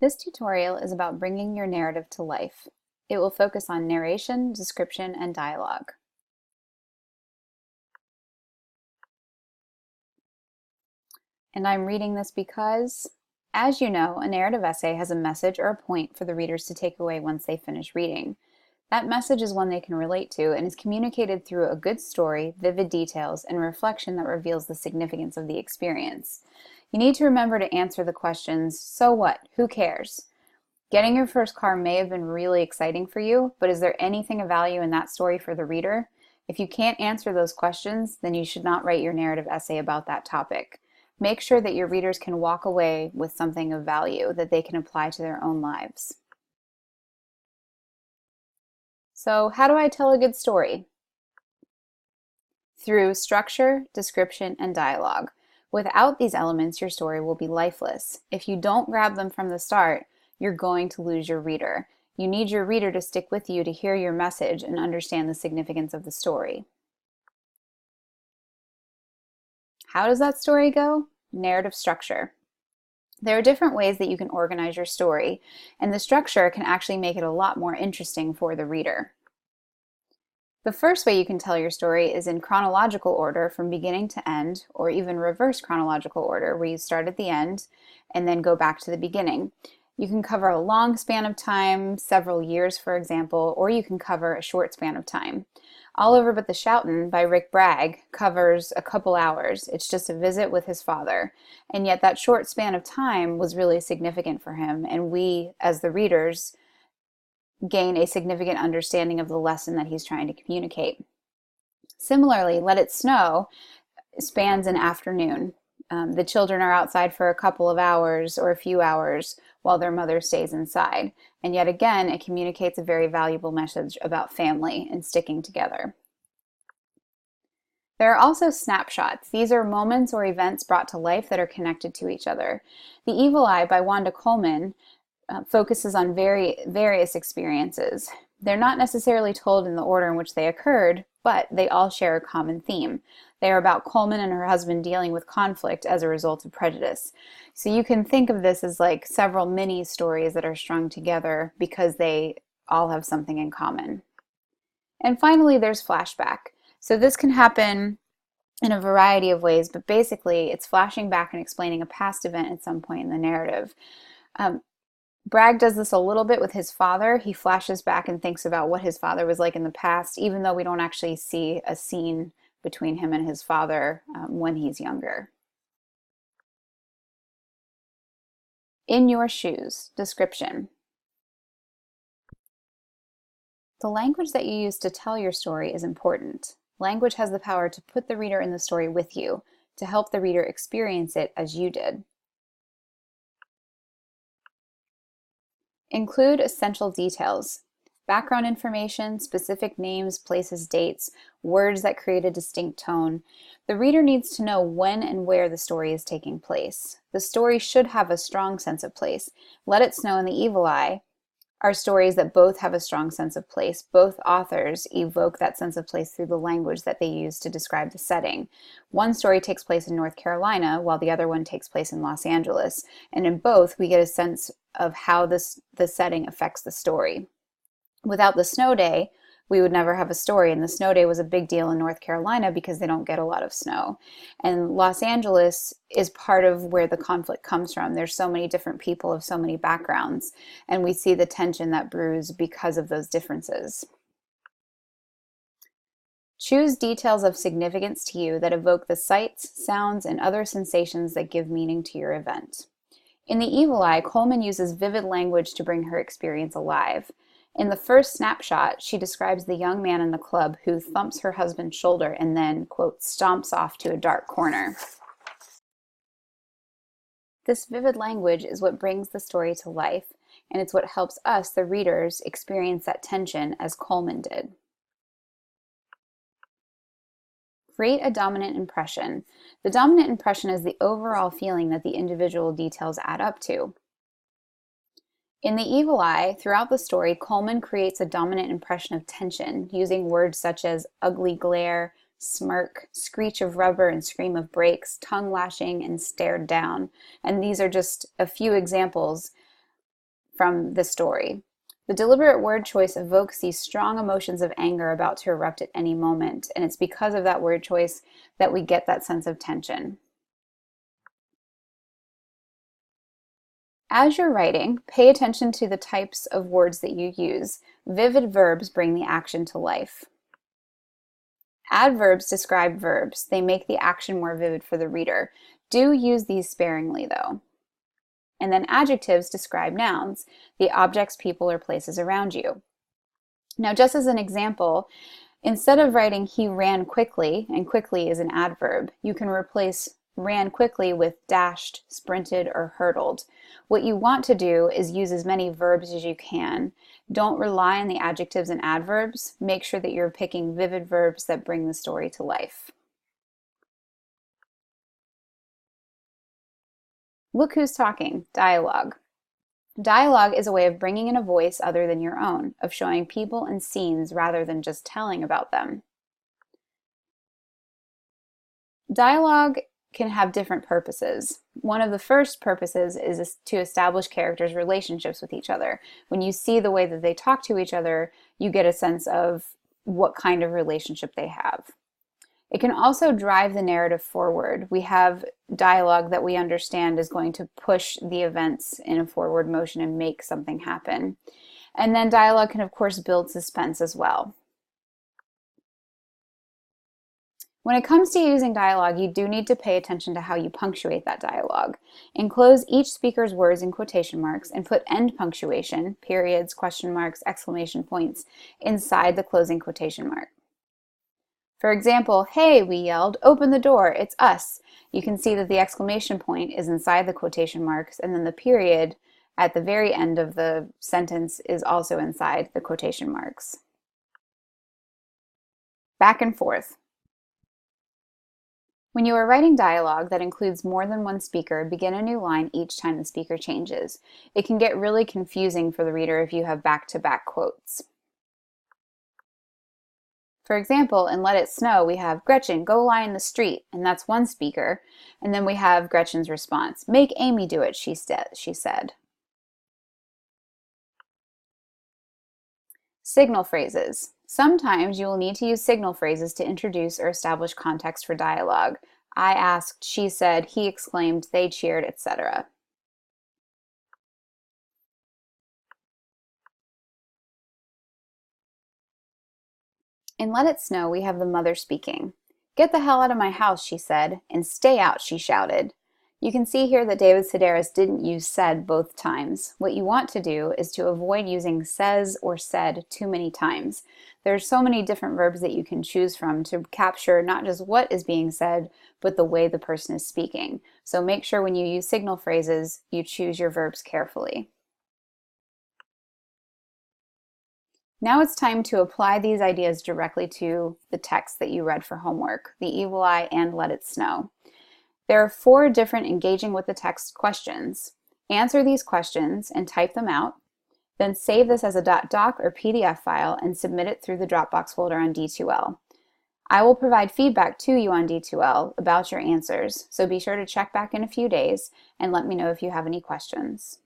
This tutorial is about bringing your narrative to life. It will focus on narration, description, and dialogue. And I'm reading this because, as you know, a narrative essay has a message or a point for the readers to take away once they finish reading. That message is one they can relate to and is communicated through a good story, vivid details, and reflection that reveals the significance of the experience. You need to remember to answer the questions, so what? Who cares? Getting your first car may have been really exciting for you, but is there anything of value in that story for the reader? If you can't answer those questions, then you should not write your narrative essay about that topic. Make sure that your readers can walk away with something of value that they can apply to their own lives. So, how do I tell a good story? Through structure, description, and dialogue. Without these elements, your story will be lifeless. If you don't grab them from the start, you're going to lose your reader. You need your reader to stick with you to hear your message and understand the significance of the story. How does that story go? Narrative structure. There are different ways that you can organize your story, and the structure can actually make it a lot more interesting for the reader. The first way you can tell your story is in chronological order from beginning to end, or even reverse chronological order, where you start at the end and then go back to the beginning. You can cover a long span of time, several years, for example, or you can cover a short span of time. All Over But the Shoutin' by Rick Bragg covers a couple hours. It's just a visit with his father. And yet that short span of time was really significant for him, and we, as the readers, gain a significant understanding of the lesson that he's trying to communicate. Similarly, Let It Snow spans an afternoon. The children are outside for a couple of hours or a few hours while their mother stays inside. And yet again, it communicates a very valuable message about family and sticking together. There are also snapshots. These are moments or events brought to life that are connected to each other. The Evil Eye by Wanda Coleman focuses on various experiences. They're not necessarily told in the order in which they occurred, but they all share a common theme. They are about Coleman and her husband dealing with conflict as a result of prejudice. So you can think of this as like several mini stories that are strung together because they all have something in common. And finally, there's flashback. So this can happen in a variety of ways, but basically it's flashing back and explaining a past event at some point in the narrative. Bragg does this a little bit with his father. He flashes back and thinks about what his father was like in the past, even though we don't actually see a scene between him and his father when he's younger. In Your Shoes, description. The language that you use to tell your story is important. Language has the power to put the reader in the story with you, to help the reader experience it as you did. Include essential details. Background information, specific names, places, dates, words that create a distinct tone. The reader needs to know when and where the story is taking place. The story should have a strong sense of place. Let It Snow and The Evil Eye are stories that both have a strong sense of place. Both authors evoke that sense of place through the language that they use to describe the setting. One story takes place in North Carolina, while the other one takes place in Los Angeles. And in both, we get a sense of how the setting affects the story. Without the snow day, we would never have a story. And the snow day was a big deal in North Carolina because they don't get a lot of snow. And Los Angeles is part of where the conflict comes from. There's so many different people of so many backgrounds, and we see the tension that brews because of those differences. Choose details of significance to you that evoke the sights, sounds, and other sensations that give meaning to your event. In The Evil Eye, Coleman uses vivid language to bring her experience alive. In the first snapshot, she describes the young man in the club who thumps her husband's shoulder and then, quote, stomps off to a dark corner. This vivid language is what brings the story to life, and it's what helps us, the readers, experience that tension as Coleman did. Create a dominant impression. The dominant impression is the overall feeling that the individual details add up to. In The Evil Eye, throughout the story, Coleman creates a dominant impression of tension, using words such as ugly glare, smirk, screech of rubber and scream of brakes, tongue lashing, and stared down. And these are just a few examples from the story. The deliberate word choice evokes these strong emotions of anger about to erupt at any moment, and it's because of that word choice that we get that sense of tension. As you're writing, pay attention to the types of words that you use. Vivid verbs bring the action to life. Adverbs describe verbs. They make the action more vivid for the reader. Do use these sparingly, though. And then adjectives describe nouns, the objects, people, or places around you. Now, just as an example, instead of writing he ran quickly, and quickly is an adverb, you can replace ran quickly with dashed, sprinted, or hurdled. What you want to do is use as many verbs as you can. Don't rely on the adjectives and adverbs. Make sure that you're picking vivid verbs that bring the story to life. Look who's talking, dialogue. Dialogue is a way of bringing in a voice other than your own, of showing people and scenes rather than just telling about them. Dialogue can have different purposes. One of the first purposes is to establish characters' relationships with each other. When you see the way that they talk to each other, you get a sense of what kind of relationship they have. It can also drive the narrative forward. We have dialogue that we understand is going to push the events in a forward motion and make something happen. And then dialogue can, of course, build suspense as well. When it comes to using dialogue, you do need to pay attention to how you punctuate that dialogue. Enclose each speaker's words in quotation marks and put end punctuation, periods, question marks, exclamation points, inside the closing quotation mark. For example, "Hey," we yelled, "open the door, it's us." You can see that the exclamation point is inside the quotation marks, and then the period at the very end of the sentence is also inside the quotation marks. Back and forth. When you are writing dialogue that includes more than one speaker, begin a new line each time the speaker changes. It can get really confusing for the reader if you have back-to-back quotes. For example, in Let It Snow, we have Gretchen, go lie in the street, and that's one speaker. And then we have Gretchen's response, make Amy do it, she said. Signal phrases. Sometimes you will need to use signal phrases to introduce or establish context for dialogue. I asked, she said, he exclaimed, they cheered, etc. In Let It Snow, we have the mother speaking. Get the hell out of my house, she said, and stay out, she shouted. You can see here that David Sedaris didn't use said both times. What you want to do is to avoid using says or said too many times. There's so many different verbs that you can choose from to capture not just what is being said, but the way the person is speaking. So make sure when you use signal phrases, you choose your verbs carefully. Now it's time to apply these ideas directly to the text that you read for homework, The Evil Eye and Let It Snow. There are 4 different engaging with the text questions. Answer these questions and type them out. Then save this as a .doc or PDF file and submit it through the Dropbox folder on D2L. I will provide feedback to you on D2L about your answers, so be sure to check back in a few days and let me know if you have any questions.